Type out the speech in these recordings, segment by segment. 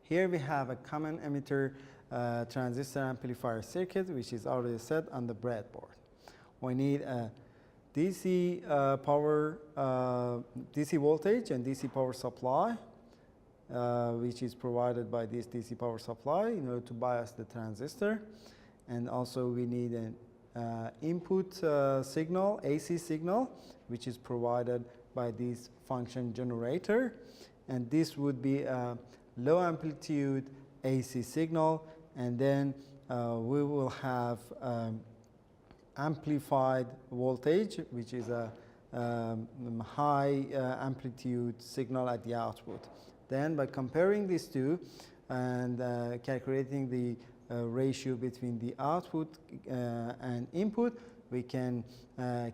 Here we have a common emitter transistor amplifier circuit, which is already set on the breadboard. We need a DC DC voltage and DC power supply, which is provided by this DC power supply in order to bias the transistor. And also we need an input signal, AC signal, which is provided by this function generator. And this would be a low amplitude AC signal, and then we will have amplified voltage, which is a high amplitude signal at the output. Then by comparing these two and calculating the ratio between the output and input, we can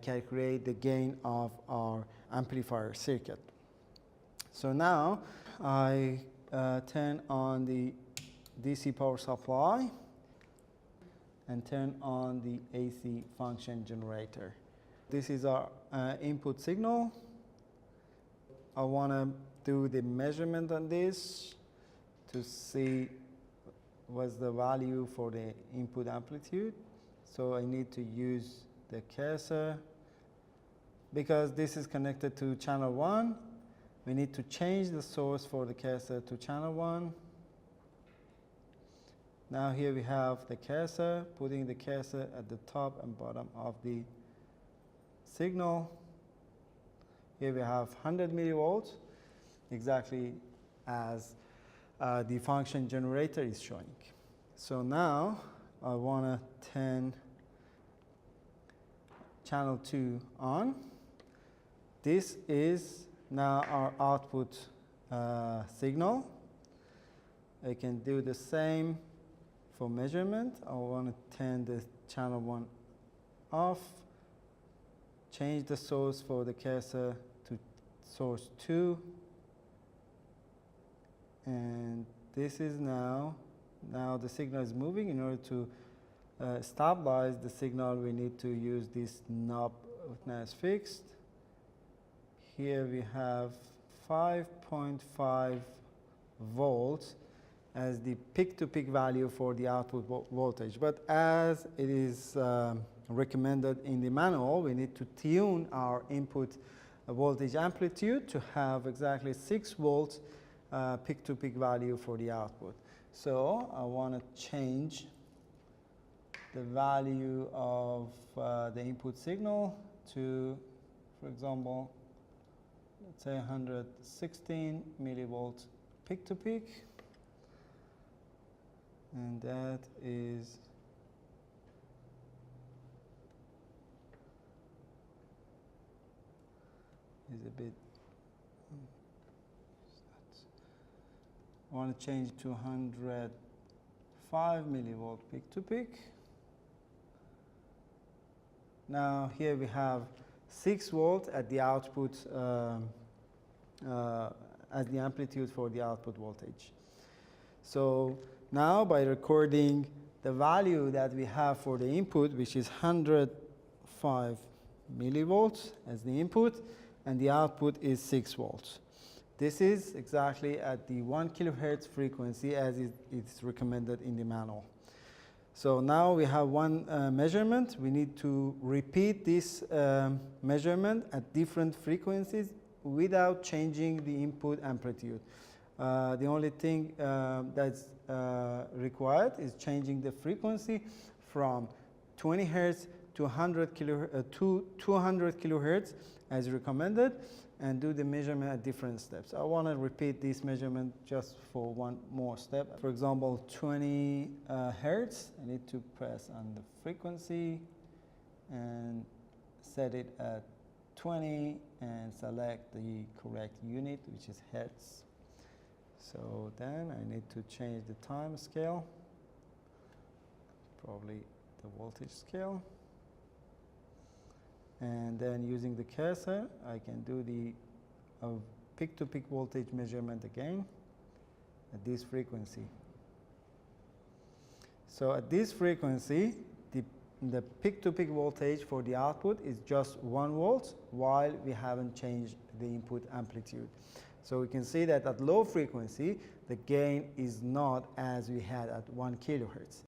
calculate the gain of our amplifier circuit. So now I turn on the DC power supply and turn on the AC function generator. This is our input signal. I want to do the measurement on this to see what's the value for the input amplitude. So I need to use the cursor. Because this is connected to channel 1, we need to change the source for the cursor to channel 1. Now here we have the cursor, putting the cursor at the top and bottom of the signal. Here we have 100 millivolts, exactly as the function generator is showing. So now I want to turn channel 2 on. This is now our output signal. I can do the same for measurement. I want to turn the channel 1 off, change the source for the cursor to source 2, and this is now the signal is moving. In order to stabilize the signal, we need to use this knob as fixed. Here we have 5.5 volts as the peak-to-peak value for the output voltage. But as it is recommended in the manual, we need to tune our input voltage amplitude to have exactly 6 volts peak-to-peak value for the output. So I want to change the value of the input signal to, for example, let's say 116 millivolts peak-to-peak. And that is a bit. I want to change to 105 millivolt peak-to-peak. Now here we have 6 volts at the output as the amplitude for the output voltage. So now by recording the value that we have for the input, which is 105 millivolts as the input, and the output is 6 volts. This is exactly at the 1 kilohertz frequency as it's recommended in the manual. So now we have one measurement. We need to repeat this measurement at different frequencies without changing the input amplitude. The only thing that's required is changing the frequency from 20 hertz to 200 kilohertz as recommended, and do the measurement at different steps. I want to repeat this measurement just for one more step. For example, 20 hertz, I need to press on the frequency and set it at 20 and select the correct unit, which is hertz. So then I need to change the time scale, probably the voltage scale. And then using the cursor, I can do the peak-to-peak voltage measurement again at this frequency. So at this frequency, the peak-to-peak voltage for the output is just 1 volt, while we haven't changed the input amplitude. So we can see that at low frequency, the gain is not as we had at 1 kilohertz.